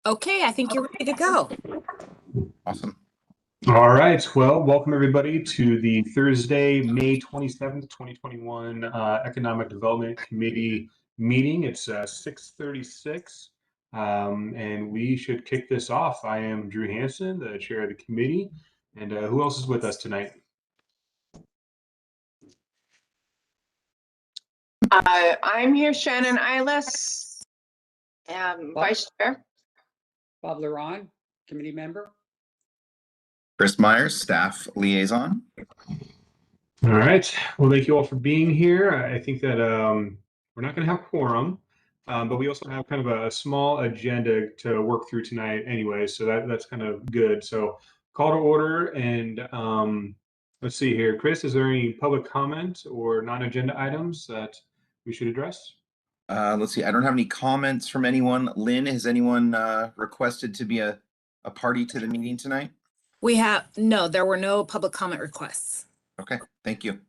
Okay, I think you're ready to go. Awesome. All right. Well, welcome everybody to the Thursday, May 27th, 2021 Economic Development Committee meeting. It's 6:36, and we should kick this off. I am Drew Hansen, the chair of the committee, and who else is with us tonight? I'm here, Shannon Eilis, Vice Chair. Bob Laron, committee member. Chris Myers, staff liaison. All right. Well, thank you all for being here. I think that we're not going to have quorum, but we also have kind of a small agenda to work through tonight anyway, so that's kind of good. So call to order, and let's see here. Chris, is there any public comment or non-agenda items that we should address? Let's see. I don't have any comments from anyone. Lynn, has anyone requested to be a party to the meeting tonight? No, there were no public comment requests. Okay, thank you.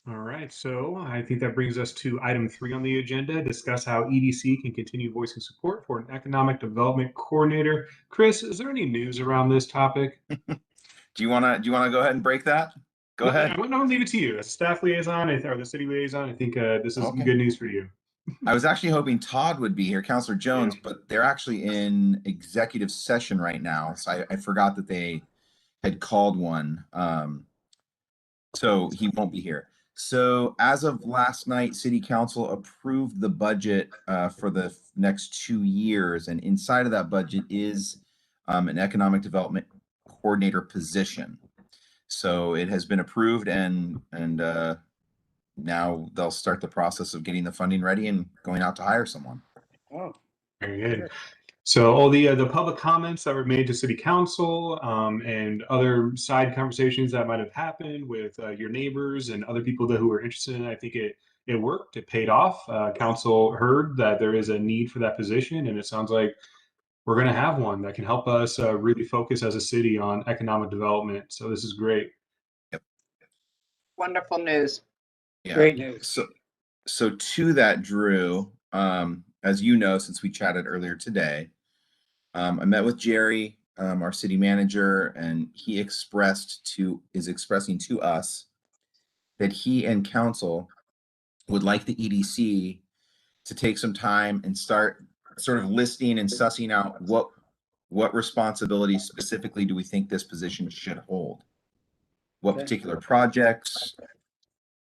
All right, so I think that brings us to item 3 on the agenda, discuss how EDC can continue voicing support for an economic development coordinator. Chris, is there any news around this topic? Do you wanna go ahead and break that? Go ahead. I want to leave it to you as a staff liaison or the city liaison. I think this is Okay. good news for you. I was actually hoping Todd would be here, Councilor Jones, but they're actually in executive session right now. So I forgot that they had called one. So he won't be here. So as of last night, City Council approved the budget for the next 2 years. And inside of that budget is an economic development coordinator position. So it has been approved and now they'll start the process of getting the funding ready and going out to hire someone. Oh, Very good. So all the public comments that were made to City Council and other side conversations that might have happened with your neighbors and other people who were interested in it, I think it worked. It paid off. Council heard that there is a need for that position, and it sounds like we're going to have one that can help us really focus as a city on economic development. So this is great. Yep. Wonderful news. Yeah. great news. So to that, Drew, as you know, since we chatted earlier today, I met with Jerry, our city manager, and he is expressing to us that he and council would like the EDC to take some time and start sort of listing and sussing out what responsibilities specifically do we think this position should hold. What particular projects?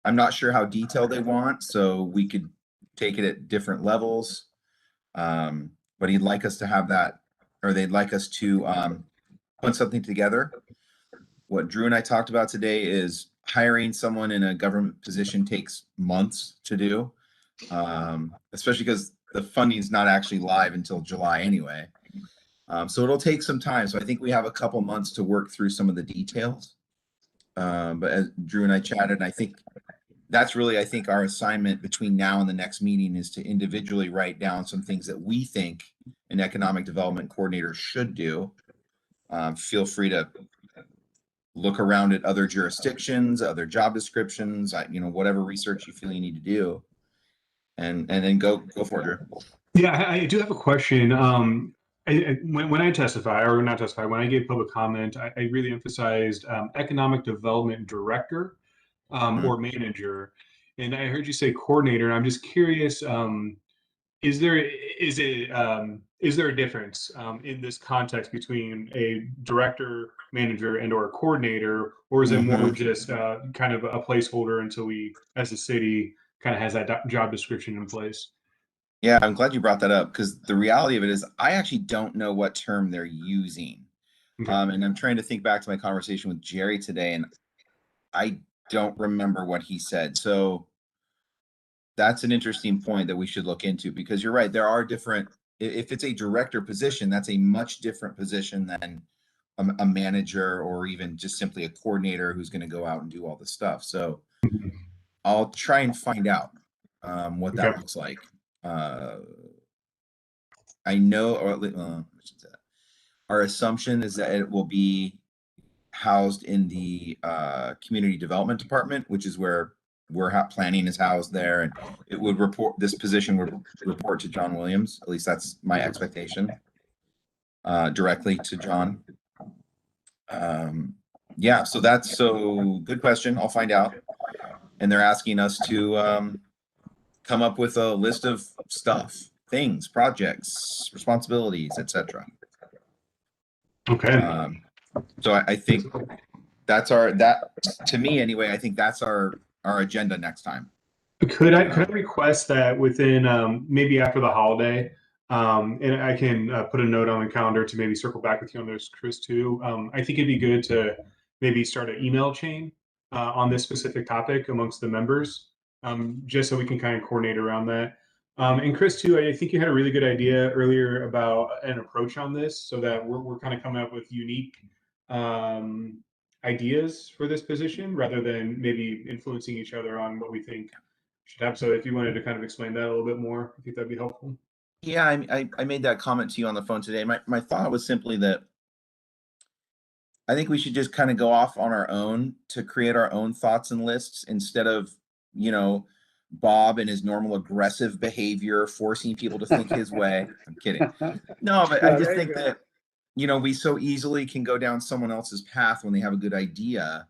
I'm not sure how detailed they want, so we could take it at different levels. But he'd like us to have that, or they'd like us to put something together. What Drew and I talked about today is hiring someone in a government position takes months to do, especially because the funding is not actually live until July anyway. So it'll take some time. So I think we have a couple months to work through some of the details. But as Drew and I chatted, and I think that's really, I think, our assignment between now and the next meeting is to individually write down some things that we think an economic development coordinator should do. Feel free to look around at other jurisdictions, other job descriptions, whatever research you feel you need to do, and then go for it, Drew. Yeah, I do have a question. When I testify, or not testify, when I gave public comment, I really emphasized economic development director or manager, and I heard you say coordinator. And I'm just curious: is there a difference in this context between a director, manager, and or a coordinator, or is it more just kind of a placeholder until we, as a city, kind of has that job description in place? Yeah, I'm glad you brought that up because the reality of it is I actually don't know what term they're using. Okay. And I'm trying to think back to my conversation with Jerry today, and I don't remember what he said. So that's an interesting point that we should look into because you're right. There are different, if it's a director position, that's a much different position than a manager or even just simply a coordinator who's going to go out and do all the stuff. So I'll try and find out what that looks like. I know, or our assumption is that it will be housed in the community development department, which is where planning is housed there, and it would report, this position would report to John Williams. At least that's my expectation, directly to John. Yeah, so good question. I'll find out. And they're asking us to come up with a list of stuff, things, projects, responsibilities, etc. Okay. So I think to me anyway, I think that's our agenda next time. Could I request that within maybe after the holiday, and I can put a note on the calendar to maybe circle back with you on this, Chris, too. I think it'd be good to maybe start an email chain on this specific topic amongst the members, just so we can kind of coordinate around that. And Chris, too, I think you had a really good idea earlier about an approach on this, so that we're kind of coming up with unique ideas for this position rather than maybe influencing each other on what we think should have. So if you wanted to kind of explain that a little bit more, I think that'd be helpful. Yeah, I made that comment to you on the phone today. My thought was simply that I think we should just kind of go off on our own to create our own thoughts and lists instead of, Bob and his normal aggressive behavior, forcing people to think his way. I'm kidding. No, but I just think that, we so easily can go down someone else's path when they have a good idea,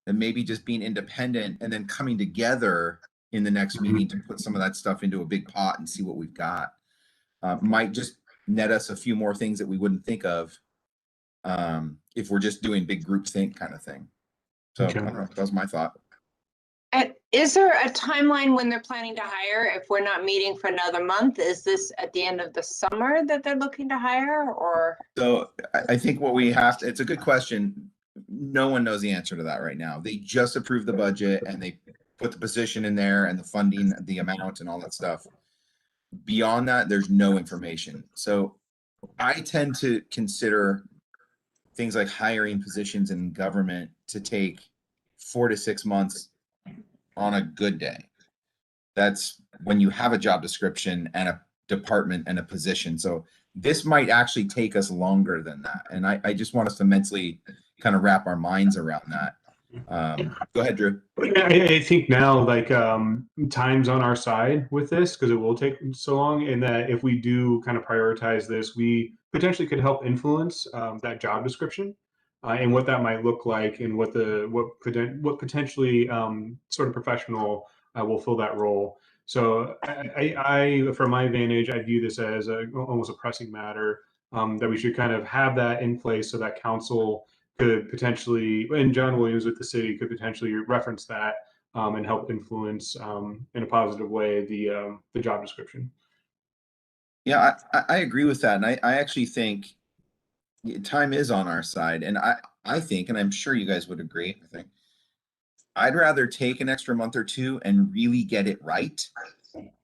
and maybe just being independent and then coming together in the next meeting to put some of that stuff into a big pot and see what we've got. Might just net us a few more things that we wouldn't think of if we're just doing big group think kind of thing. So Okay. I don't know, that was my thought. Is there a timeline when they're planning to hire? If we're not meeting for another month, is this at the end of the summer that they're looking to hire, or? So I think what we have to, it's a good question. No one knows the answer to that right now. They just approved the budget and they put the position in there and the funding, the amount and all that stuff. Beyond that, there's no information. So I tend to consider things like hiring positions in government to take 4 to 6 months on a good day. That's when you have a job description and a department and a position. So this might actually take us longer than that. And I just want us to mentally kind of wrap our minds around that. Go ahead, Drew. I think now, like, time's on our side with this because it will take so long, and that if we do kind of prioritize this, we potentially could help influence that job description and what that might look like, and what potentially sort of professional will fill that role. So I from my vantage, I view this as almost a pressing matter that we should kind of have that in place so that council could potentially, and John Williams with the city could potentially reference that and help influence in a positive way the job description. Yeah, I agree with that. And I actually think time is on our side. And I think, and I'm sure you guys would agree, I think I'd rather take an extra month or two and really get it right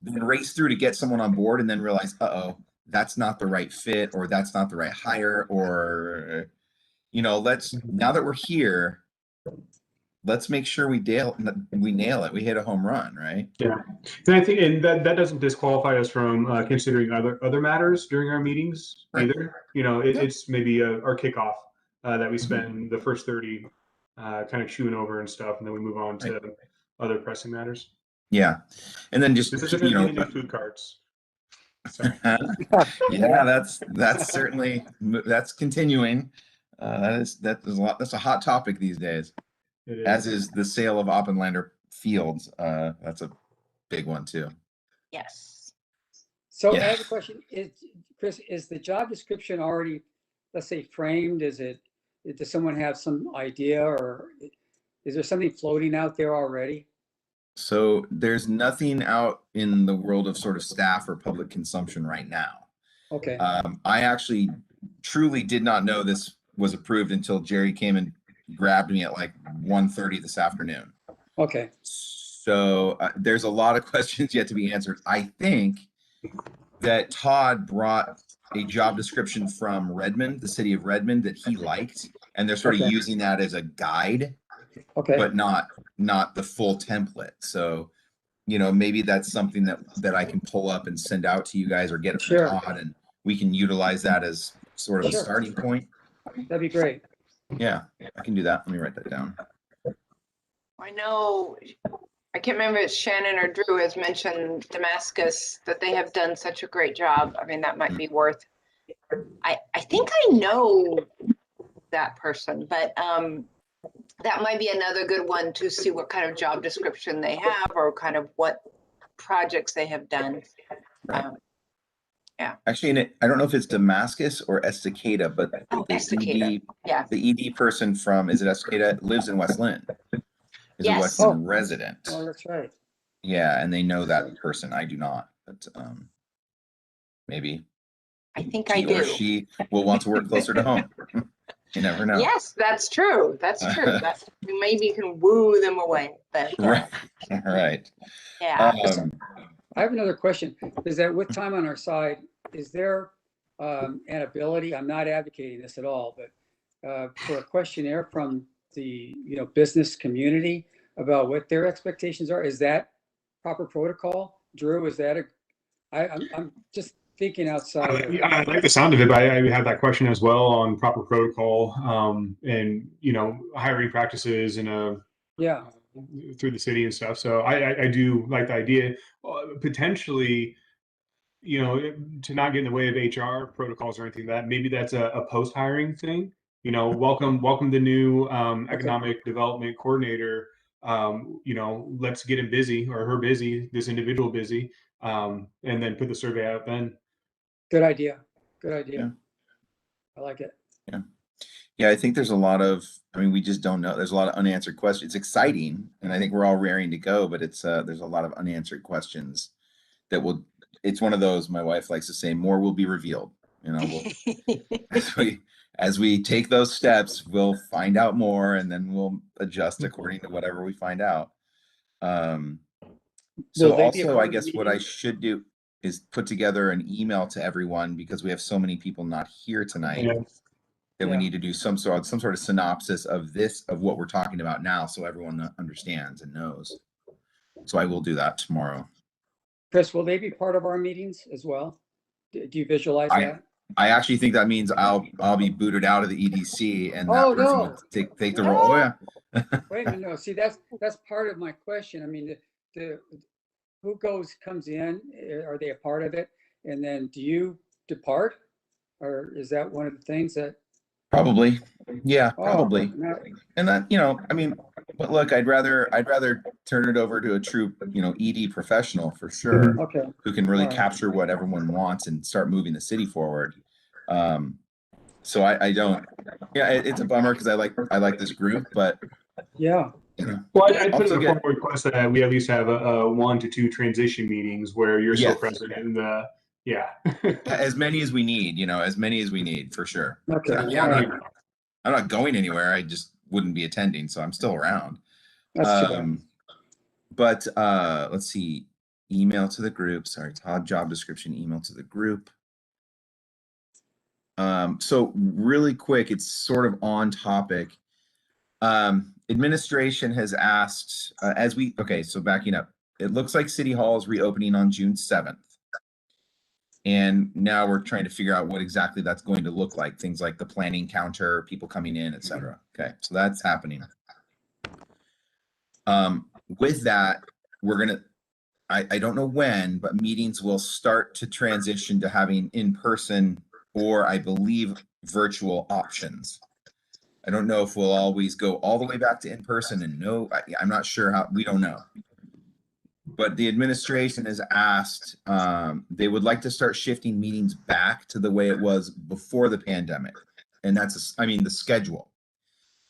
than race through to get someone on board and then realize, that's not the right fit, or that's not the right hire, or now that we're here, let's make sure we nail it. We hit a home run, right? Yeah, and I think, and that doesn't disqualify us from considering other matters during our meetings either. It's maybe our kickoff that we spend the first 30 kind of chewing over and stuff, and then we move on to other pressing matters. Yeah, and then just this isn't going to food carts. Yeah, that's certainly that's continuing. That's a hot topic these days. As is the sale of Oppenlander Fields. That's a big one too. Yes. So I have a question. Chris, is the job description already, let's say, framed? Does someone have some idea, or is there something floating out there already? So there's nothing out in the world of sort of staff or public consumption right now. Okay. I actually truly did not know this was approved until Jerry came and grabbed me at like 1:30 this afternoon. Okay. So there's a lot of questions yet to be answered. I think that Todd brought a job description from Redmond, the city of Redmond, that he liked, and they're sort of using that as a guide, but not the full template. So, maybe that's something that I can pull up and send out to you guys, or get it from Todd, and we can utilize that as sort of a starting point. That'd be great. Yeah, I can do that. Let me write that down. I know I can't remember if Shannon or Drew has mentioned Damascus, that they have done such a great job. I mean, that might be worth, I think I know that person, but that might be another good one to see what kind of job description they have or kind of what projects they have done. Right. Um, Actually, I don't know if it's Damascus or Estacada, but Oh, the Estacada. ED, Yeah. the ED person from, is it Estacada, lives in West Linn. Is a Yes. West Oh. Linn resident. Oh, that's right. Yeah, and they know that person. I do not, but maybe I think I he or do. she will want to work closer to home. You never know. Yes, that's true. That's true. That's, maybe you can woo them away, but Right. Right. yeah. I have another question. Is that with time on our side, is there an ability, I'm not advocating this at all, but for a questionnaire from the, business community about what their expectations are? Is that proper protocol? Drew, is that I'm just thinking outside of. I like the sound of it, but I have that question as well on proper protocol, and hiring practices and Yeah, through the city and stuff. So I do like the idea, potentially, to not get in the way of HR protocols or anything like that. Maybe that's a post hiring thing. Welcome the new economic development coordinator. Let's get him busy or her busy, this individual busy, and then put the survey out then. good idea. Good idea. Yeah. I like it. Yeah, I think there's a lot of, we just don't know. There's a lot of unanswered questions. It's exciting, and I think we're all raring to go, but it's there's a lot of unanswered questions that it's one of those, my wife likes to say, more will be revealed. As we take those steps, we'll find out more, and then we'll adjust according to whatever we find out. So Will they be a also, part I of the guess what I meeting? should do is put together an email to everyone, because we have so many people not here tonight. Yeah. That we Yeah. need to do some sort of synopsis of what we're talking about now, so everyone understands and knows. So I will do that tomorrow. Chris, will they be part of our meetings as well? Do you visualize that? I actually think that means I'll be booted out of the EDC, and Oh, that person no. would take the role. Oh yeah. Wait a minute, no, see, that's part of my question. I mean, who comes in, are they a part of it? And then do you depart? Or is that one of the things that? Probably. Yeah, Oh, probably. no, And that, but look, I'd rather turn it over to a true, ED professional for sure, okay, who can really All right. capture what everyone wants and start moving the city forward. So I don't, it's a bummer, because I like this group, but yeah, Well, I'd put Also in a get- formal request that we at least have a 1 to 2 transition meetings where you're still Yes. present and yeah. as many as we need, for sure. okay. So, yeah, I'm not going anywhere. I just wouldn't be attending, so I'm still around. That's too bad. But let's see. Email to the group. Sorry, Todd, job description, email to the group. So really quick, it's sort of on topic. Administration has asked, so backing up, it looks like City Hall is reopening on June 7th. And now we're trying to figure out what exactly that's going to look like. Things like the planning counter, people coming in, etc. Okay, so that's happening. With that, I don't know when, but meetings will start to transition to having in-person, or I believe virtual options. I don't know if we'll always go all the way back to in-person, and I'm not sure how, we don't know. But the administration has asked, they would like to start shifting meetings back to the way it was before the pandemic. And that's, the schedule.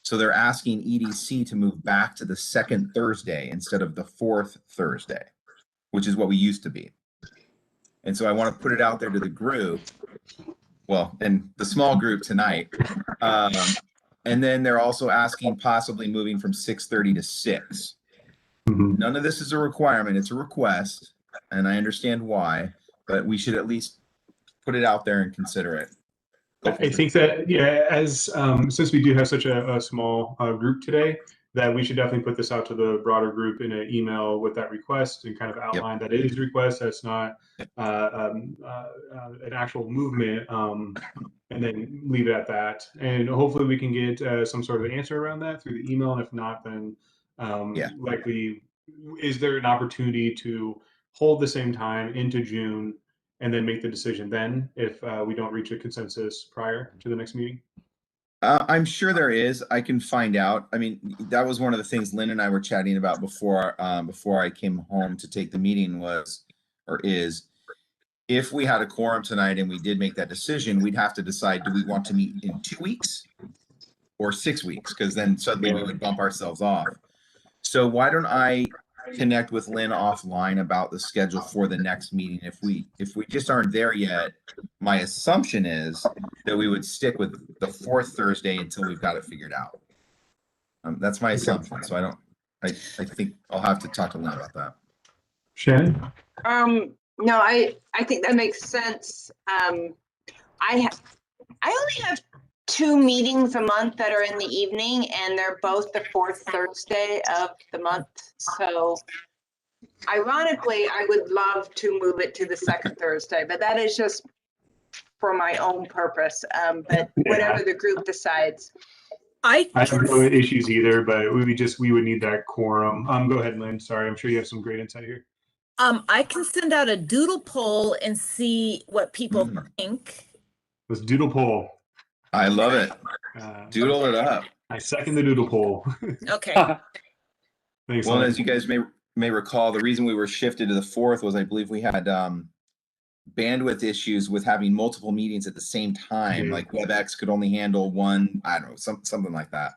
So they're asking EDC to move back to the second Thursday instead of the fourth Thursday, which is what we used to be. And so I want to put it out there to the group, well, and the small group tonight. And then they're also asking possibly moving from 6:30 to 6. None of this is a requirement, it's a request, and I understand why, but we should at least put it out there and consider it. I think that, as since we do have such a small group today, that we should definitely put this out to the broader group in an email with that request and kind of outline that it is a request, that's not an actual movement, and then leave it at that. And hopefully we can get some sort of answer around that through the email, and if not, then likely is there an opportunity to hold the same time into June and then make the decision then if we don't reach a consensus prior to the next meeting? I'm sure there is. I can find out. I mean, that was one of the things Lynn and I were chatting about before I came home to take the meeting was, or is, if we had a quorum tonight and we did make that decision, we'd have to decide, do we want to meet in 2 weeks or 6 weeks? Because then suddenly we would bump ourselves off. So why don't I connect with Lynn offline about the schedule for the next meeting? If we just aren't there yet, my assumption is that we would stick with the 4th Thursday until we've got it figured out. That's my assumption. So I think I'll have to talk to Lynn about that. Shannon? No, I think that makes sense. I only have 2 meetings a month that are in the evening, and they're both the 4th Thursday of the month. So ironically, I would love to move it to the 2nd Thursday, but that is just for my own purpose. But whatever the group decides. I have no issues either, but we would need that quorum. Go ahead, Lynn. Sorry, I'm sure you have some great insight here. I can send out a doodle poll and see what people think. Let's doodle poll. I love it. Doodle it up. I second the doodle poll. Okay. Thanks. Well, Lynn. as you guys may recall, the reason we were shifted to the 4th was I believe we had bandwidth issues with having multiple meetings at the same time. Yeah. Like WebEx could only handle one, I don't know, something like that.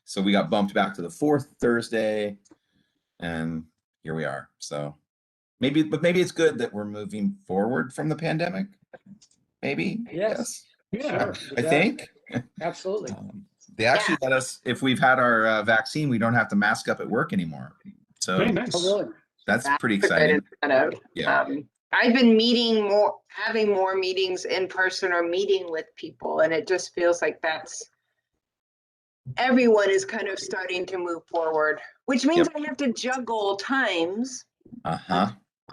So we got bumped back to the 4th Thursday, and here we are. So maybe it's good that we're moving forward from the pandemic. Maybe. Yes. Yeah. Sure. I think. Absolutely. They actually let us, if we've had our vaccine, we don't have to mask up at work anymore. So Very nice. Oh, really? that's pretty a good exciting. incentive. Yeah. I've been having more meetings in person or meeting with people, and it just feels like everyone is kind of starting to move forward, which means I have to juggle times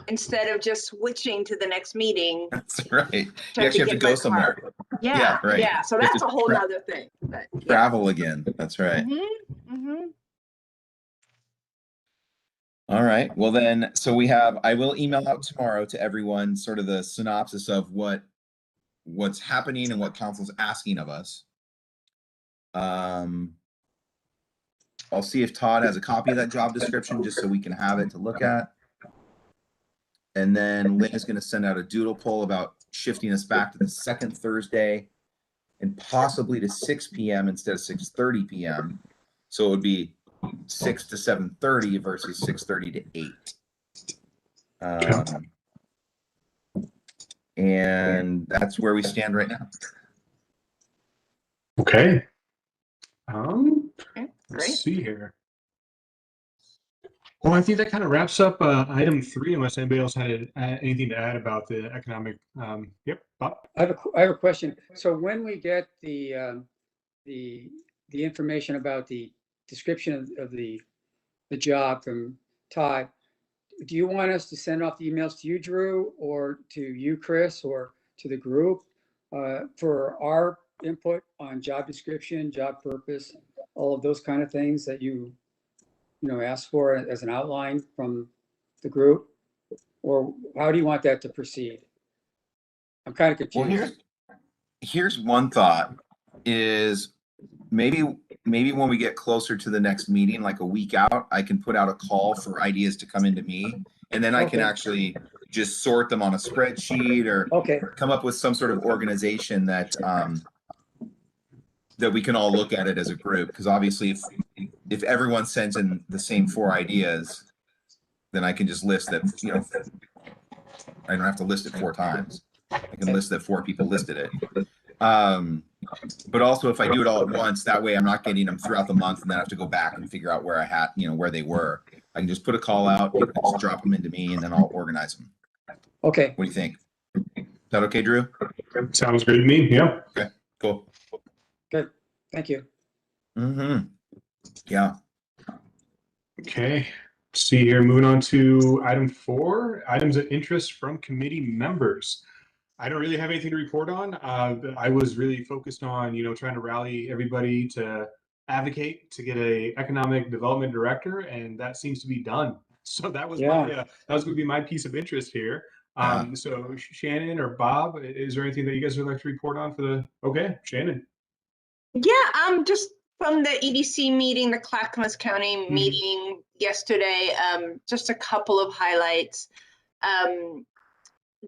instead of just switching to the next meeting. That's right. You Trying actually have to get go my somewhere. card. Yeah, right. yeah. So You have that's to a whole nother thing. But, travel again. That's right. All right. Well then, so I will email out tomorrow to everyone sort of the synopsis of what's happening and what council's asking of us. I'll see if Todd has a copy of that job description just so we can have it to look at. And then Lynn is going to send out a doodle poll about shifting us back to the 2nd Thursday and possibly to 6 p.m. instead of 6:30 p.m. So it would be 6 to 7:30 versus 6:30 to 8. And that's where we stand right now. Okay. Great. Let's see here. Well, I think that kind of wraps up item 3, unless anybody else had anything to add about the economic. Yep, Bob. I have a question. So when we get the information about the description of the job from Todd, do you want us to send off the emails to you, Drew, or to you, Chris, or to the group for our input on job description, job purpose, all of those kind of things that you ask for as an outline from the group? Or how do you want that to proceed? I'm kind of confused. Well, here's one thought is maybe when we get closer to the next meeting, like a week out, I can put out a call for ideas to come into me, and then I can actually just sort them on a spreadsheet or come up with some sort of organization that that we can all look at it as a group. Because obviously if everyone sends in the same 4 ideas, then I can just list that, I don't have to list it 4 times. I can list that 4 people listed it. But also if I do it all at once, that way I'm not getting them throughout the month and then I have to go back and figure out where I had, where they were. I can just put a call out, just drop them into me, and then I'll organize them. Okay. What do you think? Is that okay, Drew? Sounds great to me. Yeah. Okay, cool. Good. Thank you. Yeah. Okay. Let's see here. Moving on to item 4, items of interest from committee members. I don't really have anything to report on. I was really focused on, trying to rally everybody to advocate to get a economic development director, and that seems to be done. So that was Yeah. that was going to be my piece of interest here. Yeah. So Shannon or Bob, is there anything that you guys would like to report on for the? Okay, Shannon. Yeah, just from the EDC meeting, the Clackamas County Mhm. meeting yesterday, just a couple of highlights. The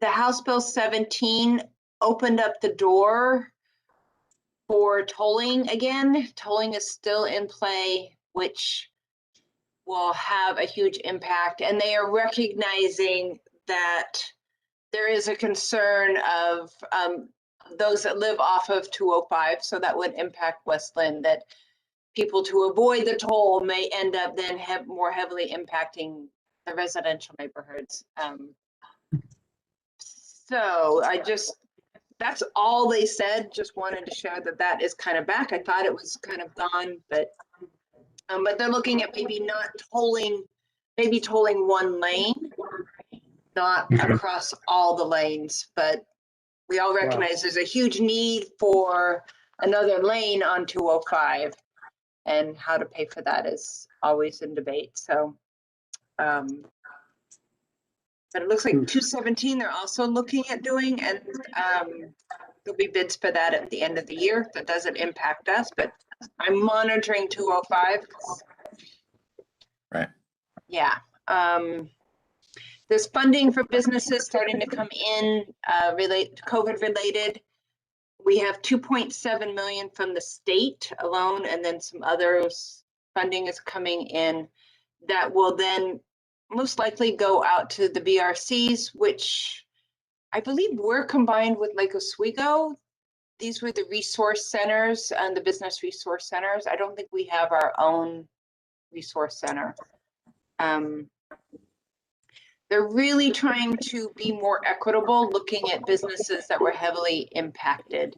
House Bill 17 opened up the door for tolling again. Tolling is still in play, which will have a huge impact. And they are recognizing that there is a concern of those that live off of 205, so that would impact West Linn, that people to avoid the toll may end up then more heavily impacting the residential neighborhoods. So that's all they said. Just wanted to share that that is kind of back. I thought it was kind of gone, but they're looking at maybe not tolling, maybe tolling one lane, not Okay. across all the lanes, but we all recognize there's a huge need for another lane on 205, and how to pay for that is always in debate. So, but it looks like 217 they're also looking at doing, and there'll be bids for that at the end of the year. That doesn't impact us, but I'm monitoring 205. Right. Yeah. There's funding for businesses starting to come in, COVID related. We have 2.7 million from the state alone, and then some others funding is coming in that will then most likely go out to the BRCs, which I believe we're combined with Lake Oswego. These were the resource centers and the business resource centers. I don't think we have our own resource center. They're really trying to be more equitable, looking at businesses that were heavily impacted.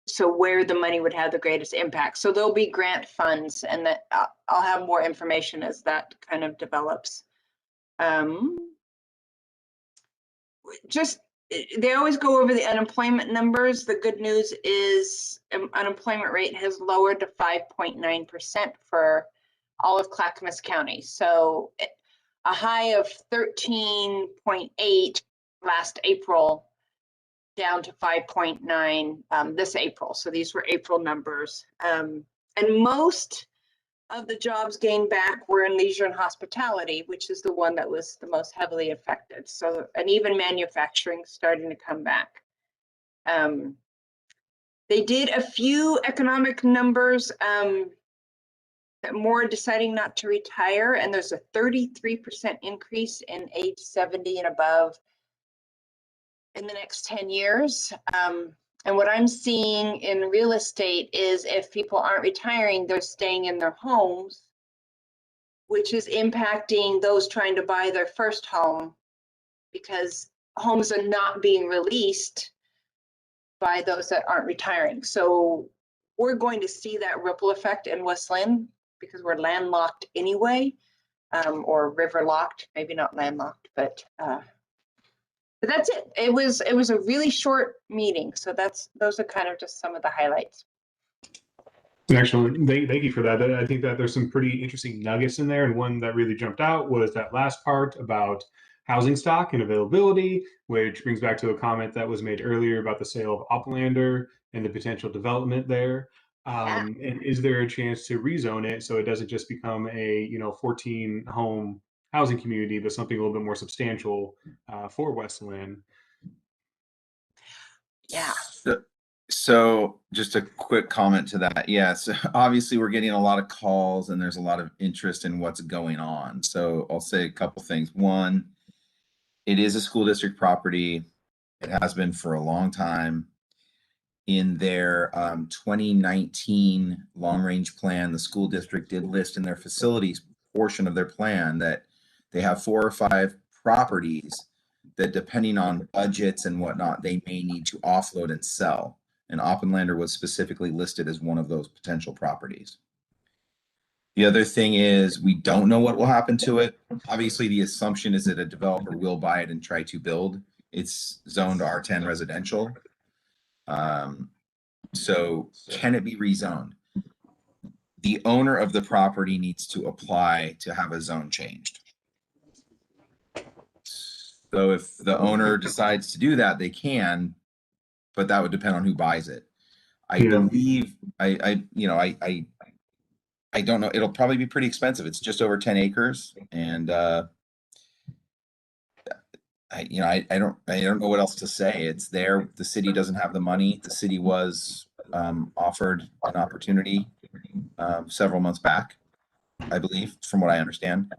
So where the money would have the greatest impact. So there'll be grant funds, and that I'll have more information as that kind of develops. They always go over the unemployment numbers. The good news is unemployment rate has lowered to 5.9% for all of Clackamas County. So a high of 13.8 last April, down to 5.9 this April. So these were April numbers. And most of the jobs gained back were in leisure and hospitality, which is the one that was the most heavily affected. So, and even manufacturing starting to come back. They did a few economic numbers, more deciding not to retire, and there's a 33% increase in age 70 and above in the next 10 years. And what I'm seeing in real estate is if people aren't retiring, they're staying in their homes, which is impacting those trying to buy their first home, because homes are not being released by those that aren't retiring. So we're going to see that ripple effect in West Linn because we're landlocked anyway, or river locked, maybe not landlocked, but that's it. It was a really short meeting. So those are kind of just some of the highlights. Excellent. Thank you for that. I think that there's some pretty interesting nuggets in there. And one that really jumped out was that last part about housing stock and availability, which brings back to a comment that was made earlier about the sale of Uplander and the potential development there. And is there a chance to rezone it so it doesn't just become a 14 home housing community, but something a little bit more substantial for West Linn? Yeah. So just a quick comment to that. Yes, obviously we're getting a lot of calls and there's a lot of interest in what's going on. So I'll say a couple things. One, it is a school district property. It has been for a long time. In their 2019 long range plan, the school district did list in their facilities portion of their plan that they have 4 or 5 properties that, depending on budgets and whatnot, they may need to offload and sell. And Oppenlander was specifically listed as one of those potential properties. The other thing is we don't know what will happen to it. Obviously, the assumption is that a developer will buy it and try to build. It's zoned R10 residential. So can it be rezoned? the owner of the property needs to apply to have a zone changed. So if the owner decides to do that, they can, but that would depend on who buys it. I Yeah. believe I don't know. It'll probably be pretty expensive. It's just over 10 acres, and I don't know what else to say. It's there. The city doesn't have the money. The city was offered an opportunity several months back, I believe, from what I understand.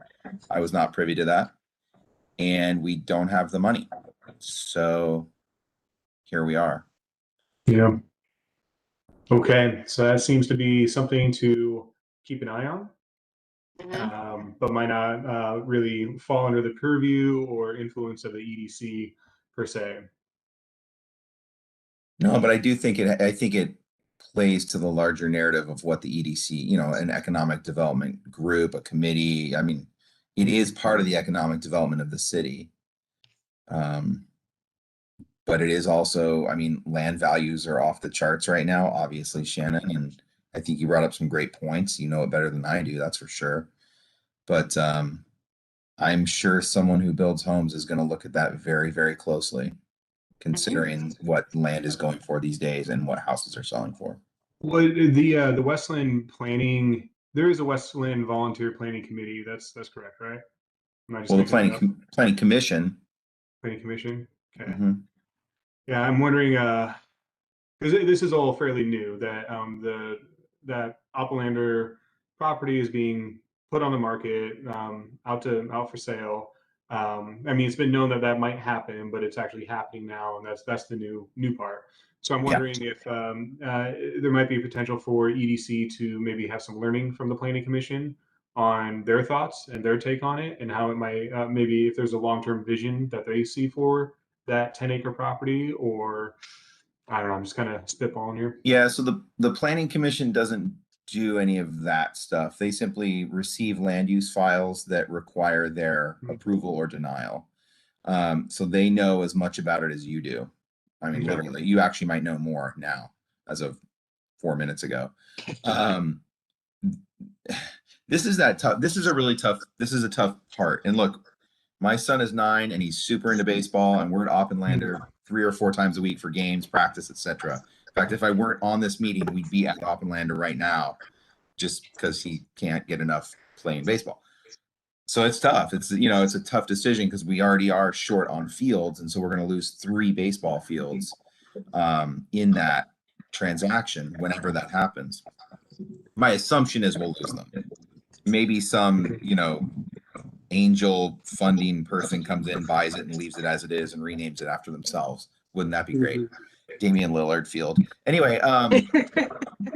I was not privy to that, and we don't have the money. So here we are. Yeah. Okay, so that seems to be something to keep an eye on, but might not really fall under the purview or influence of the EDC per se. No, but I do think I think it plays to the larger narrative of what the EDC, an economic development group, a committee. I mean, it is part of the economic development of the city. But it is also, I mean, land values are off the charts right now, obviously, Shannon, and I think you brought up some great points. You know it better than I do, that's for sure. But I'm sure someone who builds homes is going to look at that very, very closely, considering what land is going for these days and what houses are selling for. Well, the Westland Planning, there is a Westland Volunteer Planning Committee. That's correct, right? Am I just Well, the making that up? planning commission. Planning Commission. Okay. Mhm. Yeah, I'm wondering, because this is all fairly new, that that Oplander property is being put on the market, out for sale. I mean, it's been known that that might happen, but it's actually happening now, and that's the new part. So I'm Yeah. wondering if there might be potential for EDC to maybe have some learning from the Planning Commission on their thoughts and their take on it, and how it might maybe if there's a long-term vision that they see for that 10-acre property, or I don't know, I'm just kind of spitballing here. Yeah, so the planning commission doesn't do any of that stuff. They simply receive land use files that require their approval or denial. So they know as much about it as you do. I mean, Okay. literally, you actually might know more now as of 4 minutes ago. This is a tough part. And look, my son is 9 and he's super into baseball, and we're at Oppenlander 3 or 4 times a week for games, practice, etc. In fact, if I weren't on this meeting, we'd be at Oppenlander right now, just because he can't get enough playing baseball. So it's tough. It's a tough decision because we already are short on fields, and so we're going to lose 3 baseball fields in that transaction whenever that happens. My assumption is we'll lose them. Maybe some, angel funding person comes in, buys it, and leaves it as it is and renames it after themselves. Wouldn't that be great? Damian Lillard Field. Anyway,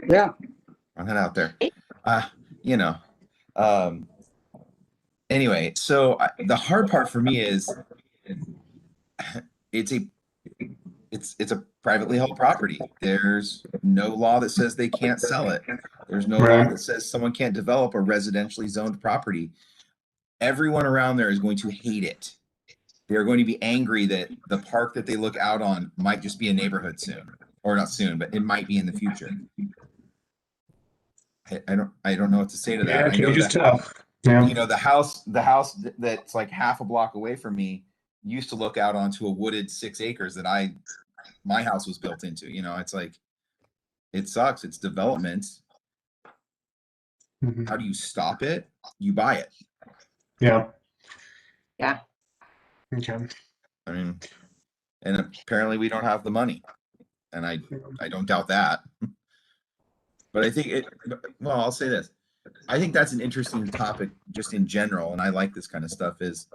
Yeah. I'll head out there. Anyway, so the hard part for me is it's a privately held property. There's no law that says they can't sell it. There's no law that says someone can't develop a residentially zoned property. Everyone around there is going to hate it. They're going to be angry that the park that they look out on might just be a neighborhood soon, or not soon, but it might be in the future. I don't know what to say to that. Yeah, I know change is tough. Yeah. the house that's like half a block away from me used to look out onto a wooded 6 acres that my house was built into. It's like, it sucks. It's development. Mhm. How do you stop it? You buy it. Yeah. Yeah. Okay. I mean, and apparently we don't have the money, and I don't doubt that. But I think I'll say this. I think that's an interesting topic just in general, and I like this kind of stuff is,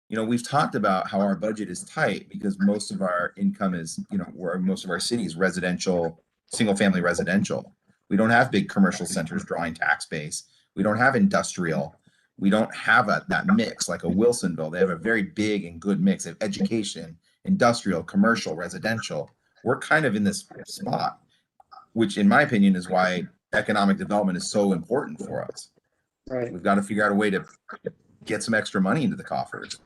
we've talked about how our budget is tight because most of our income is, where most of our cities residential, single family residential. We don't have big commercial centers drawing tax base. We don't have industrial. We don't have that mix like a Wilsonville. They have a very big and good mix of education, industrial, commercial, residential. We're kind of in this spot, which in my opinion is why economic development is so important for us. Right. We've got to figure out a way to get some extra money into the coffers.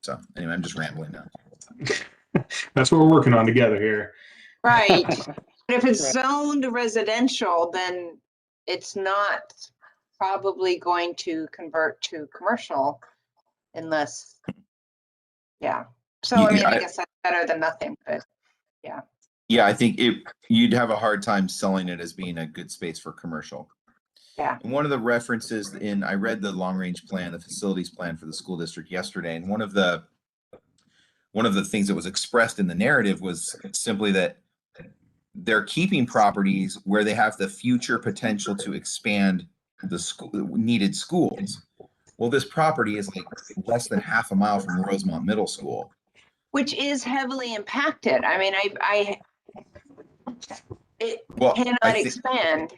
So anyway, I'm just rambling now. That's what we're working on together here. Right. If it's Right. zoned residential, then it's not probably going to convert to commercial unless, yeah. So I mean, I guess that's better than nothing, but Yeah, I think you'd have a hard time selling it as being a good space for commercial. Yeah. And one of the references I read the long range plan, the facilities plan for the school district yesterday, and one of the things that was expressed in the narrative was simply that they're keeping properties where they have the future potential to expand the school needed schools. Well, this property is like less than half a mile from Rosemont Middle School. which is heavily impacted. I mean, it Well, cannot expand.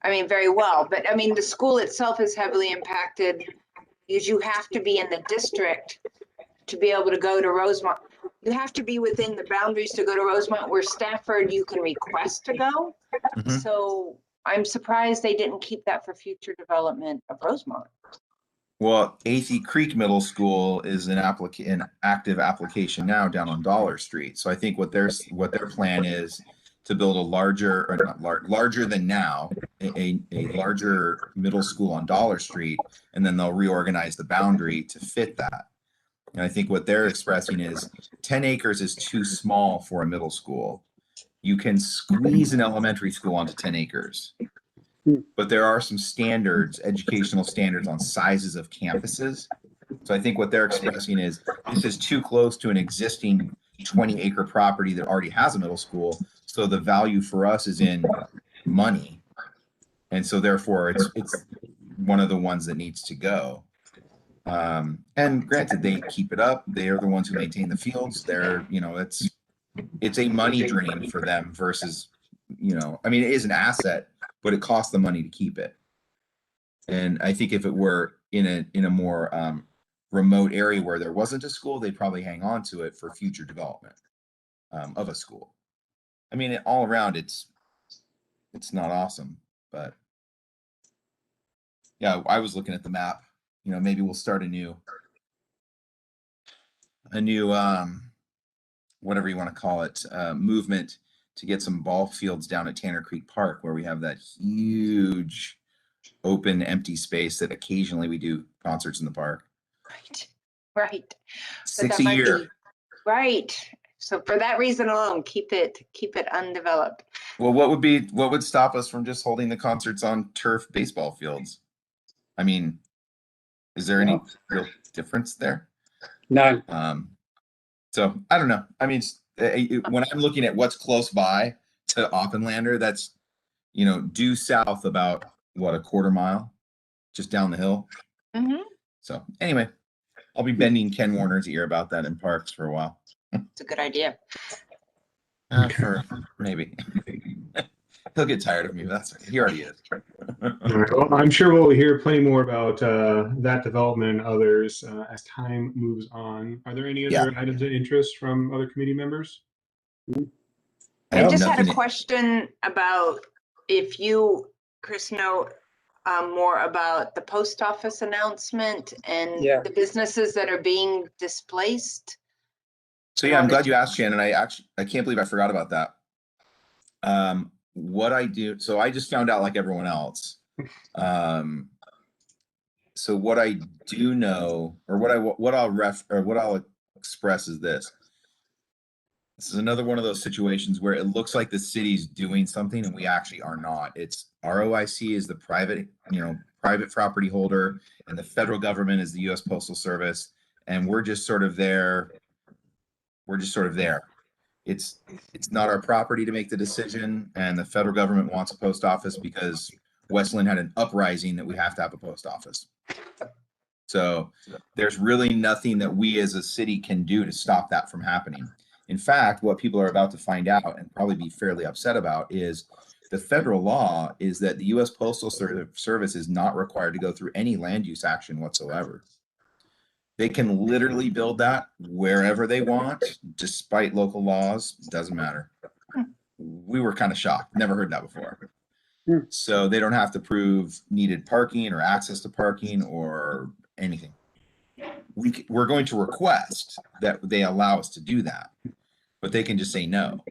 I mean, very well, but I mean, the school itself is heavily impacted because you have to be in the district to be able to go to Rosemont. You have to be within the boundaries to go to Rosemont, where Stafford, you can request to go. Mhm. So I'm surprised they didn't keep that for future development of Rosemont. Well, Athey Creek Middle School is an active application now down on Dollar Street. So I think what their plan is to build a larger, or not larger than now, a larger middle school on Dollar Street, and then they'll reorganize the boundary to fit that. And I think what they're expressing is 10 acres is too small for a middle school. You can squeeze an elementary school onto 10 acres. But there are some standards, educational standards on sizes of campuses. So I think what they're expressing is this is too close to an existing 20-acre property that already has a middle school. So the value for us is in money. And so therefore it's one of the ones that needs to go. And granted, they keep it up. They are the ones who maintain the fields. They're, it's a money drain for them versus, I mean, it is an asset, but it costs the money to keep it. And I think if it were in a more remote area where there wasn't a school, they'd probably hang on to it for future development of a school. I mean, all around, it's not awesome, but yeah, I was looking at the map. Maybe we'll start a new whatever you want to call it, movement to get some ball fields down at Tanner Creek Park, where we have that huge open empty space that occasionally we do concerts in the park. Right. 6 a year. Right. So for that reason alone, keep it undeveloped. Well, what would stop us from just holding the concerts on turf baseball fields? I mean, is there any real difference there? None. So I don't know. I mean, when I'm looking at what's close by to Oppenlander, that's, due south about a quarter mile, just down the hill. Mm-hmm. So anyway, I'll be bending Ken Warner's ear about that in parks for a while. It's a good idea. For maybe. He'll get tired of me, but that's okay. He already is. All right, well, I'm sure we'll hear plenty more about that development and others as time moves on. Are there any other items of interest from other committee members? I just had a question about if you, Chris, know more about the post office announcement and the businesses that are being displaced. So yeah, I'm glad you asked, Shannon. I can't believe I forgot about that. What I do, so I just found out like everyone else. So what I do know, or what I'll express is this. This is another one of those situations where it looks like the city's doing something and we actually are not. It's ROIC is the private property holder, and the federal government is the U.S. Postal Service, and we're just sort of there. It's not our property to make the decision, and the federal government wants a post office because West Linn had an uprising that we have to have a post office. So there's really nothing that we as a city can do to stop that from happening. In fact, what people are about to find out and probably be fairly upset about is the federal law is that the U.S. Postal Service is not required to go through any land use action whatsoever. They can literally build that wherever they want, despite local laws. Doesn't matter. We were kind of shocked. Never heard that before. So they don't have to prove needed parking or access to parking or anything. We're going to request that they allow us to do that, but they can just say no.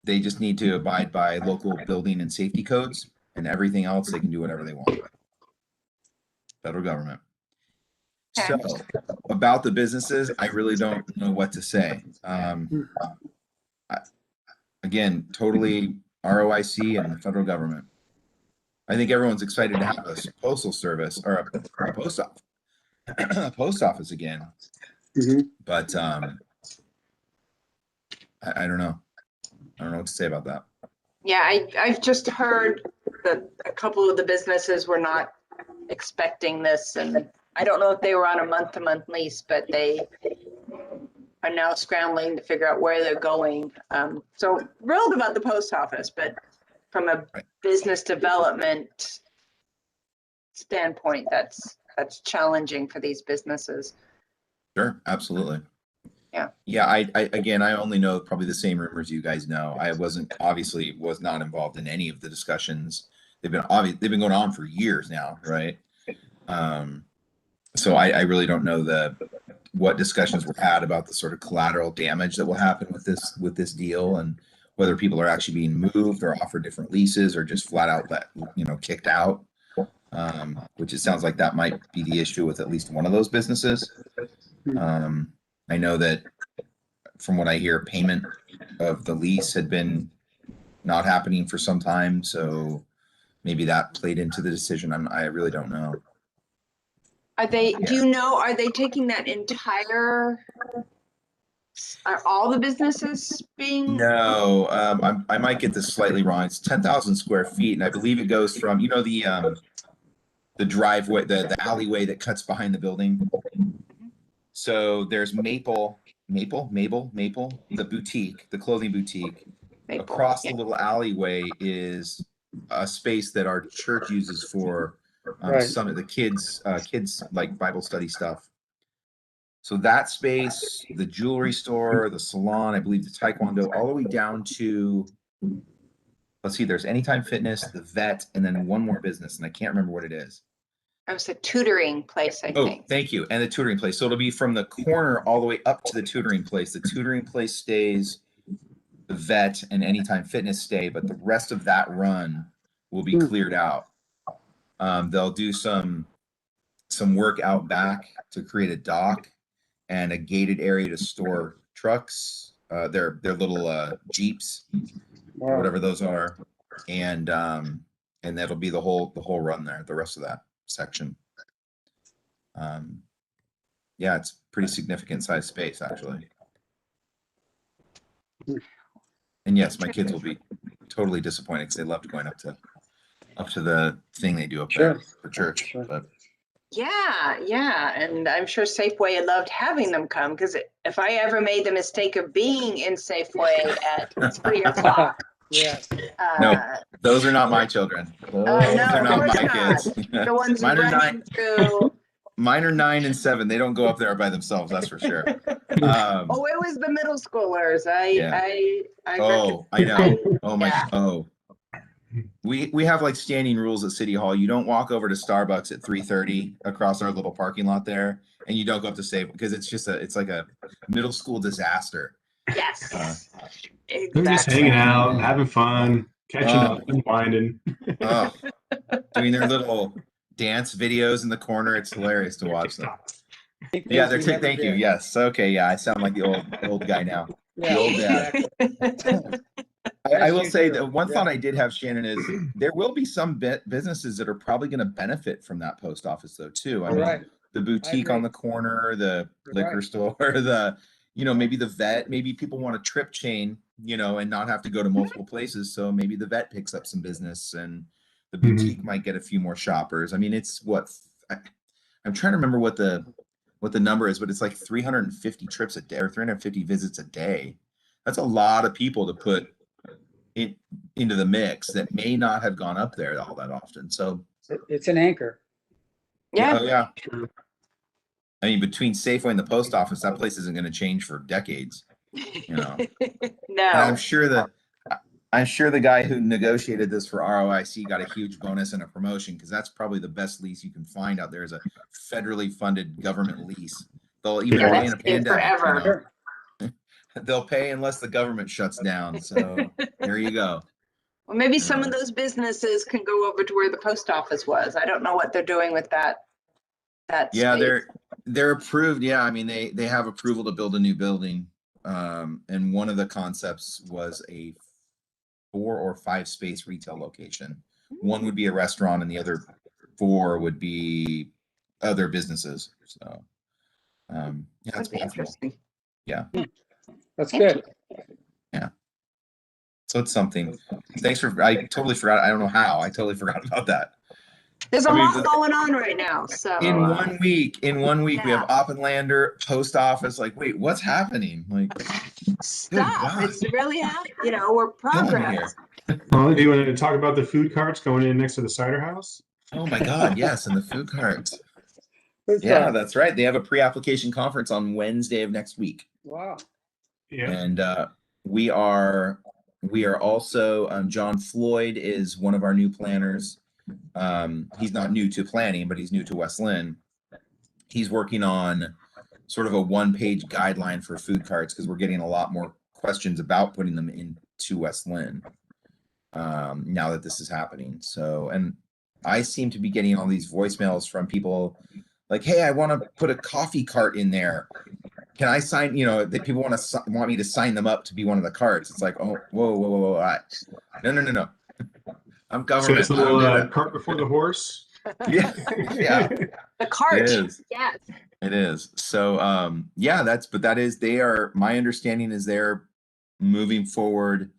They just need to abide by local building and safety codes, and everything else they can do whatever they want. Federal government. So about the businesses, I really don't know what to say. Again, totally ROIC and the federal government. I think everyone's excited to have a postal service or a post office, a post office again. But I don't know. I don't know what to say about that. Yeah, I've just heard that a couple of the businesses were not expecting this, and I don't know if they were on a month-to-month lease, but they are now scrambling to figure out where they're going. So thrilled about the post office, but from a business development standpoint, that's challenging for these businesses. Sure, absolutely. Yeah. I again, I only know probably the same rumors you guys know. I obviously was not involved in any of the discussions. They've been going on for years now, right? So I really don't know what discussions were had about the sort of collateral damage that will happen with this deal, and whether people are actually being moved or offered different leases or just flat out kicked out. Which it sounds like that might be the issue with at least one of those businesses. I know that from what I hear, payment of the lease had been not happening for some time, so maybe that played into the decision. I really don't know. Are they taking that entire, are all the businesses being? No, I might get this slightly wrong. It's 10,000 square feet, and I believe it goes from, the driveway, the alleyway that cuts behind the building. So there's Maple, the boutique, the clothing boutique. Maple, Across yeah. the little alleyway is a space that our church uses for some of the kids like Bible study stuff. So that space, the jewelry store, the salon, I believe the taekwondo, all the way down to, let's see, there's Anytime Fitness, the vet, and then one more business, and I can't remember what it is. It was a tutoring place, I think. Oh, thank you. And the tutoring place. So it'll be from the corner all the way up to the tutoring place. The tutoring place stays, the vet and Anytime Fitness stay, but the rest of that run will be cleared out. They'll do some work out back to create a dock and a gated area to store trucks, their little Jeeps, or whatever those are, and that'll be the whole run there, the rest of that section. Yeah, it's pretty significant size space actually. And yes, my kids will be totally disappointed because they loved going up to the thing they do up there for church. But Yeah, and I'm sure Safeway had loved having them come, because if I ever made the mistake of being in Safeway at 3:00. Yes. no, those are not my children. Those are not my kids. The ones Mine are running through. Mine are 9 and 7. They don't go up there by themselves, that's for sure. It was the middle schoolers. I know. Oh my. Yeah. Oh, we have like standing rules at City Hall. You don't walk over to Starbucks at 3:30 across our little parking lot there, and you don't go up to Save, because it's like a middle school disaster. Yes. They're just hanging out, having fun, catching up, and winding. Doing their little dance videos in the corner. It's hilarious to watch them. Yeah, thank you. Yes. Okay. Yeah, I sound like the old guy now. Yeah, The old dad. exactly. I will say that one thought I did have, Shannon, is there will be some businesses that are probably going to benefit from that post office though too. I mean, the boutique on the corner, the liquor store, maybe the vet, maybe people want a trip chain, and not have to go to multiple places. So maybe the vet picks up some business and the boutique might get a few more shoppers. I mean, it's I'm trying to remember what the number is, but it's like 350 trips a day or 350 visits a day. That's a lot of people to put into the mix that may not have gone up there all that often. So it's an anchor. Yeah. Oh yeah. I mean, between Safeway and the post office, that place isn't going to change for decades. No. And I'm sure the guy who negotiated this for ROIC got a huge bonus and a promotion, because that's probably the best lease you can find out there, is a federally funded government lease. They'll even pay in a pandemic. Forever. they'll pay unless the government shuts down. So there you go. Well, maybe some of those businesses can go over to where the post office was. I don't know what they're doing with that Yeah, space. they're approved. Yeah, I mean they have approval to build a new building. And one of the concepts was a 4 or 5 space retail location. One would be a restaurant, and the other 4 would be other businesses. So, yeah, it's That'd be possible. interesting. Yeah, That's good. yeah. So it's something. Thanks for. I totally forgot. I don't know how. I totally forgot about that. There's a I mean, lot going on right now, so. In 1 week, we have Yeah. Oppenlander, post office. Like, wait, what's happening? Like, Stuff, God. it's really, we're killing me progress. here. Well, do you want to talk about the food carts going in next to the cider house? Oh my God, yes, and the food carts. Good Yeah, stuff. that's right. They have a pre-application conference on Wednesday of next week. Wow. Yeah. And we are also John Floyd is one of our new planners. He's not new to planning, but he's new to West Linn. He's working on sort of a 1-page guideline for food carts because we're getting a lot more questions about putting them into West Linn now that this is happening. So, and I seem to be getting all these voicemails from people like, "Hey, I want to put a coffee cart in there. Can I sign?" That people want me to sign them up to be one of the carts. It's like, oh, whoa. No. I'm So government. it's a I don't do little that. cart before the horse. Yeah, yeah. The cart, It is. yes. It is. So my understanding is they're moving forward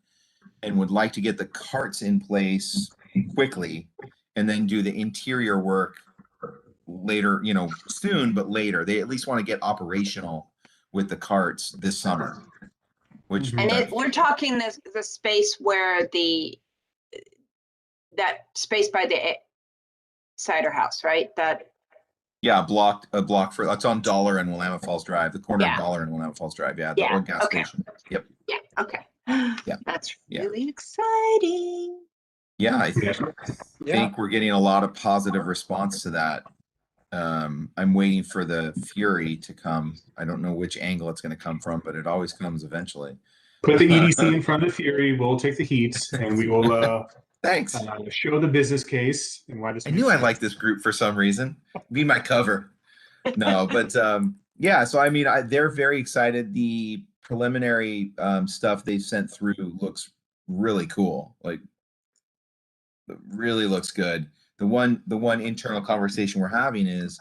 and would like to get the carts in place quickly and then do the interior work later, soon, but later. They at least want to get operational with the carts this summer. Which Mhm. And we're talking the space where that space by the cider house, right? yeah, a block for that's on Dollar and Willamette Falls Drive, the corner Yeah. of Dollar and Willamette Falls Drive. Yeah, the Yeah, old gas okay. station. Yep. Yeah, okay. Yeah. That's Yeah. really exciting. Yeah, I Yeah. think we're getting a lot of positive response to that. I'm waiting for the Fury to come. I don't know which angle it's going to come from, but it always comes eventually. Put the EDC in front of the Fury. We'll take the heat, and we will Thanks. show the business case and why this. I makes knew I sense. liked this group for some reason. Be my cover. No, but yeah. So I mean, they're very excited. The preliminary stuff they sent through looks really cool. Like, it really looks good. The one internal conversation we're having is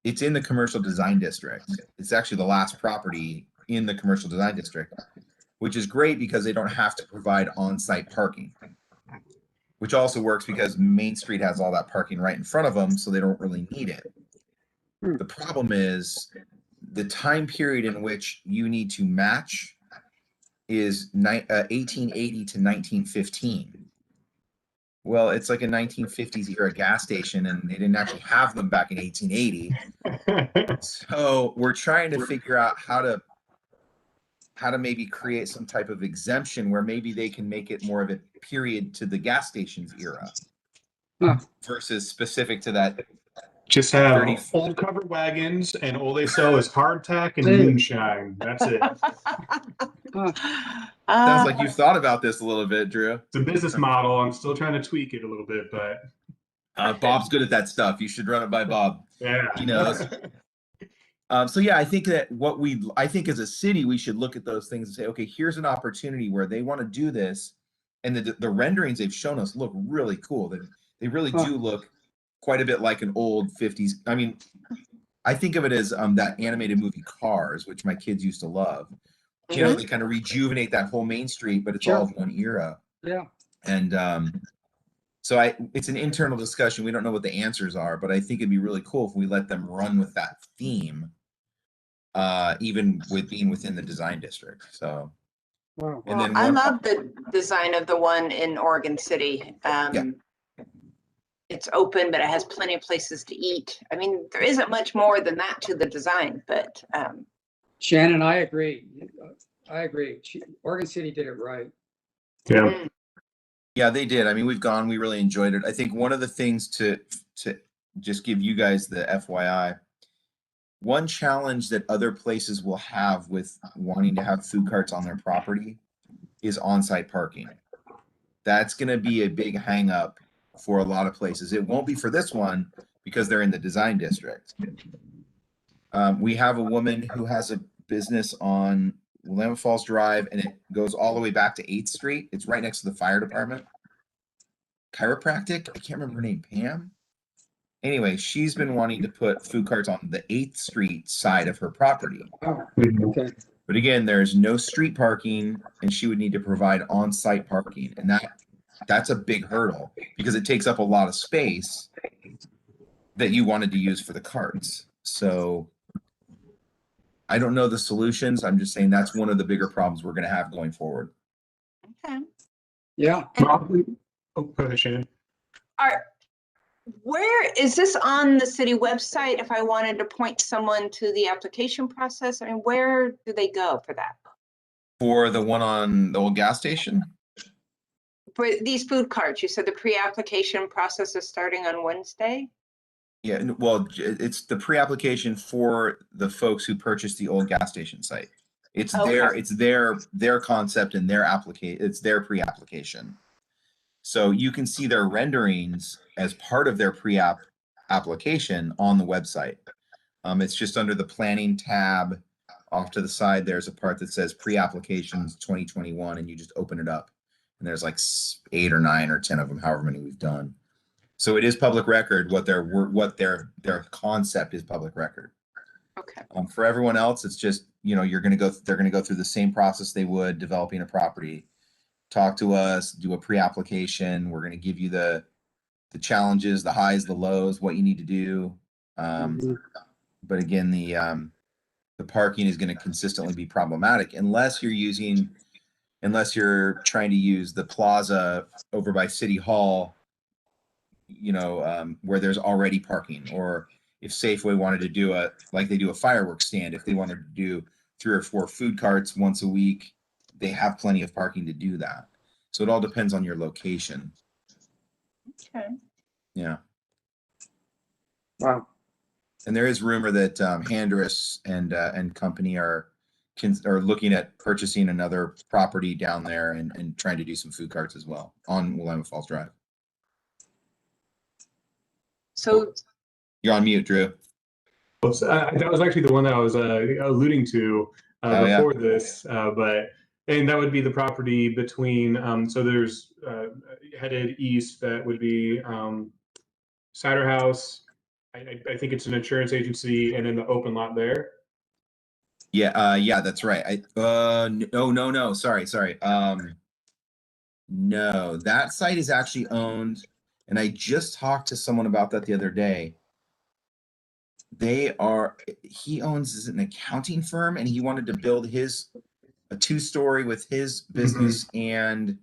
it's in the commercial design district. It's actually the last property in the commercial design district, which is great because they don't have to provide on-site parking, which also works because Main Street has all that parking right in front of them, so they don't really need it. The problem is the time period in which you need to match is 1880 to 1915. Well, it's like a 1950s era gas station, and they didn't actually have them back in 1880. So we're trying to figure out how to maybe create some type of exemption where maybe they can make it more of a period to the gas stations era versus specific to that. Just have 30 old covered wagons, and all they sell is hardtack and moonshine. That's it. Sounds like you've thought about this a little bit, Drew. It's a business model. I'm still trying to tweak it a little bit, but Bob's good at that stuff. You should run it by Bob. yeah, He knows. So yeah, I think that I think as a city, we should look at those things and say, okay, here's an opportunity where they want to do this, and the renderings they've shown us look really cool. They really do look quite a bit like an old 50s. I mean, I think of it as that animated movie Cars, which my kids used to love. They kind of rejuvenate that whole Main Street, but it's all of one era. Yeah. And so it's an internal discussion. We don't know what the answers are, but I think it'd be really cool if we let them run with that theme, even with being within the design district. So, Wow. and then I love the design of the one in Oregon City. It's open, but it has plenty of places to eat. I mean, there isn't much more than that to the design, but Shannon, I agree. I agree. Oregon City did it right. yeah. yeah, they did. I mean, we've gone. We really enjoyed it. I think one of the things to just give you guys the FYI, one challenge that other places will have with wanting to have food carts on their property is on-site parking. That's going to be a big hang up for a lot of places. It won't be for this one because they're in the design district. We have a woman who has a business on Willamette Falls Drive, and it goes all the way back to 8th Street. It's right next to the fire department. Chiropractic, I can't remember her name, Pam. Anyway, she's been wanting to put food carts on the 8th Street side of her property. Oh, okay. But again, there's no street parking, and she would need to provide on-site parking, and that's a big hurdle because it takes up a lot of space that you wanted to use for the carts. So I don't know the solutions. I'm just saying that's one of the bigger problems we're going to have going forward. Okay. Yeah. Probably. Oh, go ahead, Shannon. Where is this on the city website? If I wanted to point someone to the application process, I mean, where do they go for that? For the one on the old gas station? For these food carts, you said the pre-application process is starting on Wednesday? Yeah, well, it's the pre-application for the folks who purchased the old gas station site. It's their concept and their application. It's their pre-application. So you can see their renderings as part of their pre-app application on the website. It's just under the planning tab off to the side. There's a part that says pre-applications 2021, and you just open it up. And there's like 8 or 9 or 10 of them, however many we've done. So it is public record. What their concept is public record. Okay. For everyone else, it's just, you know, they're going to go through the same process they would developing a property. Talk to us, do a pre-application. We're going to give you the challenges, the highs, the lows, what you need to do. But again, the parking is going to consistently be problematic unless you're trying to use the plaza over by City Hall, you know, where there's already parking, or if Safeway wanted to do like they do a fireworks stand, if they wanted to do 3 or 4 food carts once a week, they have plenty of parking to do that. So it all depends on your location. Okay. Yeah. Wow. And there is rumor that Handress and company are looking at purchasing another property down there and trying to do some food carts as well on Willamette Falls Drive. So You're on mute, Drew. Oops, that was actually the one that I was alluding to before this, and that would be the property between, so there's headed east, that would be Cider House. I think it's an insurance agency, and then the open lot there. Yeah, that's right. No, sorry. No, that site is actually owned, and I just talked to someone about that the other day. He owns an accounting firm, and he wanted to build a 2-story with his business and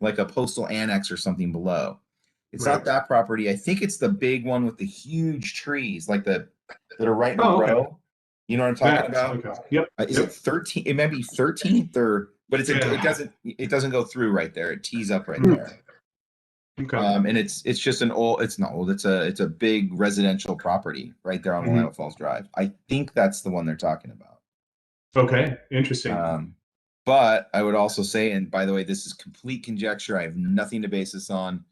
like a postal annex or something below. It's not that property. I think it's the big one with the huge trees, like that are right in a row. You know what I'm talking about? Okay. Yep. Is it 13? It might be 13th but it doesn't go through right there. It tees up right there. Okay. And it's just it's not old. It's a big residential property right there on Willamette Falls Drive. I think that's the one they're talking about. Okay. Interesting. But I would also say, and by the way, this is complete conjecture. I have nothing to base this on.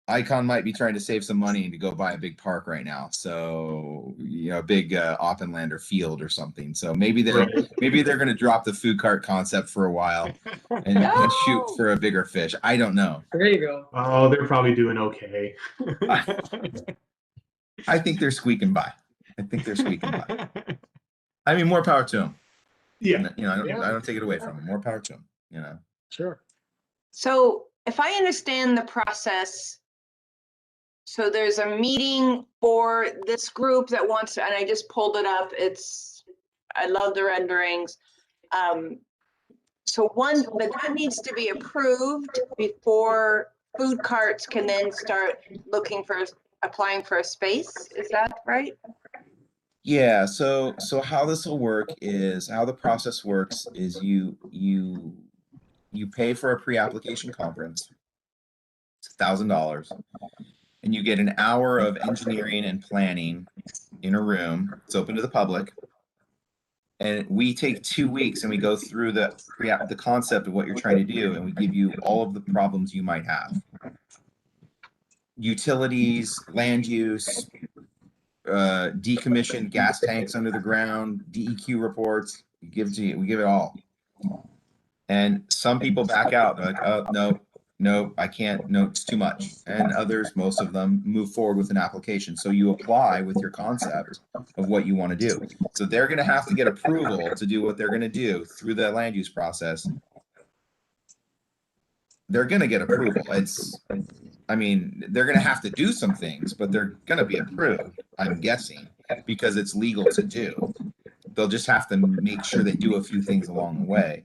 Icon might be trying to save some money to go buy a big park right now. So, you know, a big Oppenlander field or something. So maybe they're going to drop the food cart concept for a while and shoot for a bigger fish. I don't know. There you go. Oh, they're probably doing okay. I think they're squeaking by. I mean, more power to them. Yeah. You know, I don't take it away from them. More power to them, you know. Sure. So if I understand the process, so there's a meeting for this group that wants to, and I just pulled it up. I love the renderings. So that needs to be approved before food carts can then start applying for a space. Is that right? Yeah, so how this will work is, how the process works is you pay for a pre-application conference. It's $1,000, and you get an hour of engineering and planning in a room. It's open to the public. And we take 2 weeks and we go through the concept of what you're trying to do, and we give you all of the problems you might have. Utilities, land use, decommissioned gas tanks under the ground, DEQ reports. We give it all. And some people back out. They're like, oh, no, I can't. No, it's too much. And others, most of them, move forward with an application. So you apply with your concept of what you want to do. So they're going to have to get approval to do what they're going to do through the land use process. They're going to get approval. I mean, they're going to have to do some things, but they're going to be approved, I'm guessing, because it's legal to do. They'll just have to make sure they do a few things along the way.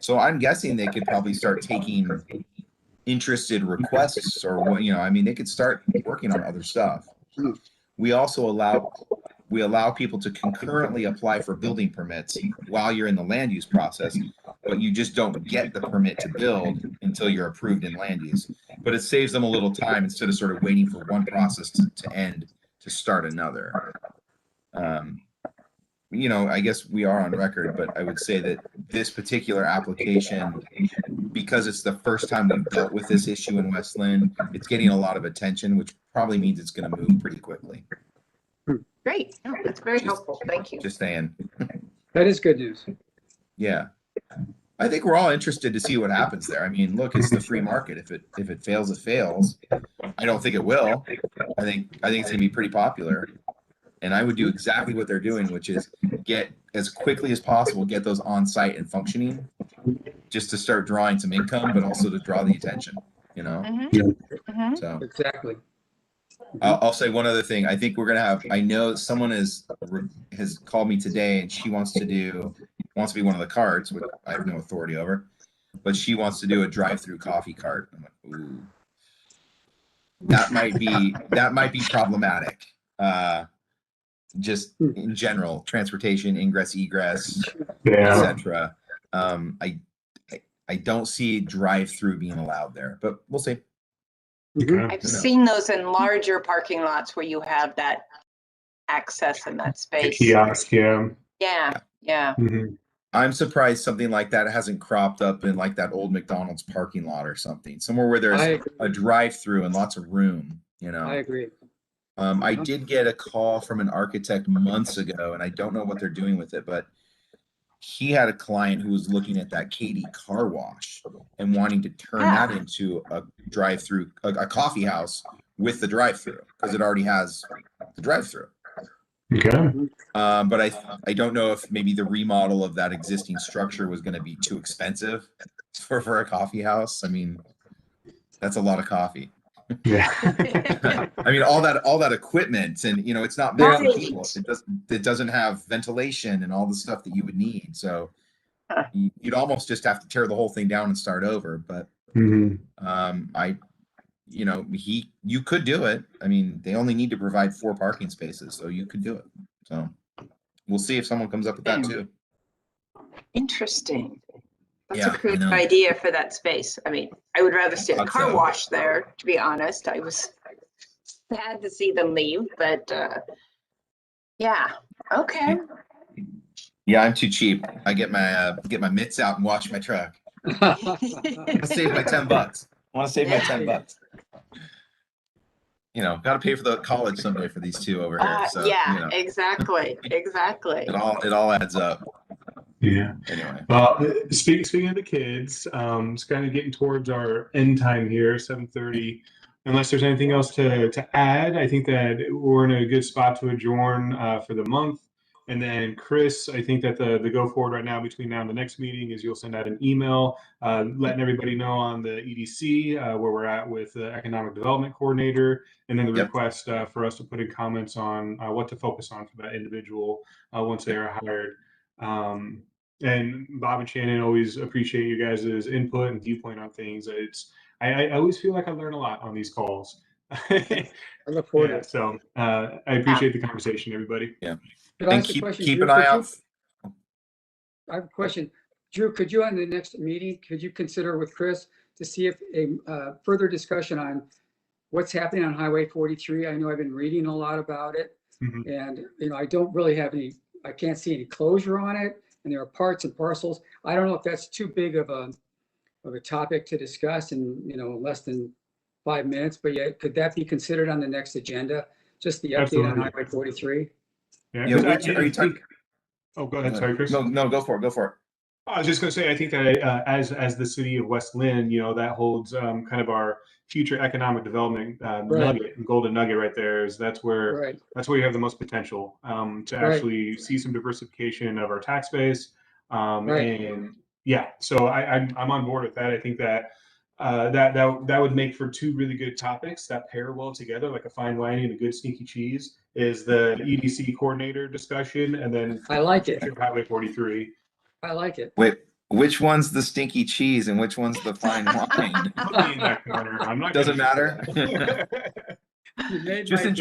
So I'm guessing they could probably start taking interested requests, or I mean, they could start working on other stuff. We also allow people to concurrently apply for building permits while you're in the land use process, but you just don't get the permit to build until you're approved in land use. But it saves them a little time instead of sort of waiting for one process to end to start another. I guess we are on record, but I would say that this particular application, because it's the first time we've dealt with this issue in West Linn, it's getting a lot of attention, which probably means it's going to move pretty quickly. Great. No, that's very helpful. Thank you. Just saying. That is good news. Yeah. I think we're all interested to see what happens there. I mean, look, it's the free market. If it fails, it fails. I don't think it will. I think it's going to be pretty popular. And I would do exactly what they're doing, which is get as quickly as possible, get those on site and functioning, just to start drawing some income, but also to draw the attention, So Exactly. I'll say one other thing. I think we're gonna have. I know someone has called me today, and she wants to be one of the carts, which I have no authority over, but she wants to do a drive-through coffee cart. I'm like, ooh, that might be problematic. Just in general, transportation, ingress, egress, etc. I don't see drive-through being allowed there, but we'll see. I've seen those in larger parking lots where you have that access in that space. Kiosk, yeah. Yeah. Mhm. I'm surprised something like that hasn't cropped up in like that old McDonald's parking lot or something, somewhere where there's a drive-through and lots of room. I agree. I did get a call from an architect months ago, and I don't know what they're doing with it, but he had a client who was looking at that Katie car wash and wanting to turn that into a drive-through, a coffee house with the drive-through, because it already has the drive-through. Okay. But I don't know if maybe the remodel of that existing structure was going to be too expensive for a coffee house. I mean, that's a lot of coffee. Yeah. I mean, all that equipment, and it's not meant for people. It doesn't have ventilation and all the stuff that you would need. So you'd almost just have to tear the whole thing down and start over. But you could do it. I mean, they only need to provide 4 parking spaces, so you could do it. So we'll see if someone comes up with that too. Interesting. That's a I good know. idea for that space. I mean, I would rather see a car wash there, to be honest. I was sad to see them leave, but yeah. Okay. Yeah, I'm too cheap. I get my mitts out and wash my truck. I save my $10. I want to save my $10. Got to pay for the college someday for these two over here. So exactly. It all adds up. Yeah. Anyway. Well, speaking of the kids, it's kind of getting towards our end time here, 7:30. Unless there's anything else to add, I think that we're in a good spot to adjourn for the month. And then Chris, I think that the go forward right now between now and the next meeting is you'll send out an email letting everybody know on the EDC where we're at with the Economic Development Coordinator, and then the request for us to put in comments on what to focus on for that individual once they are hired. And Bob and Shannon, always appreciate you guys' input and viewpoint on things. I always feel like I learn a lot on these calls. I look forward to it. So I appreciate the conversation, everybody. Yeah. Could I And ask a question, keep Drew? an eye out. I have a question. Drew, could you on the next meeting, could you consider with Chris to see if a further discussion on what's happening on Highway 43? I know I've been reading a lot about it. Mhm. And, I don't really have I can't see any closure on it. And there are parts and parcels. I don't know if that's too big of a topic to discuss in, less than 5 minutes, but yet could that be considered on the next agenda? Just the update on Absolutely. Highway 43? Yeah, Yeah, 'cause which are you talking? think- Oh, go ahead. Sorry, Chris. No, go for it. Go for it. I was just going to say, I think that as the city of West Linn, that holds kind of our future economic development Right. nugget and golden nugget right there. That's where Right, you have the most potential to Right. actually see some diversification of our tax base. Right. And yeah, so I'm on board with that. I think that that would make for two really good topics that pair well together, like a fine wine and a good sneaky cheese. Is the EDC coordinator discussion, and then I like it. Highway 43. I like it. Wait, which one's the stinky cheese and which one's the fine wine? Put me in that corner. I'm not Doesn't gonna- matter. You made Just my enjoy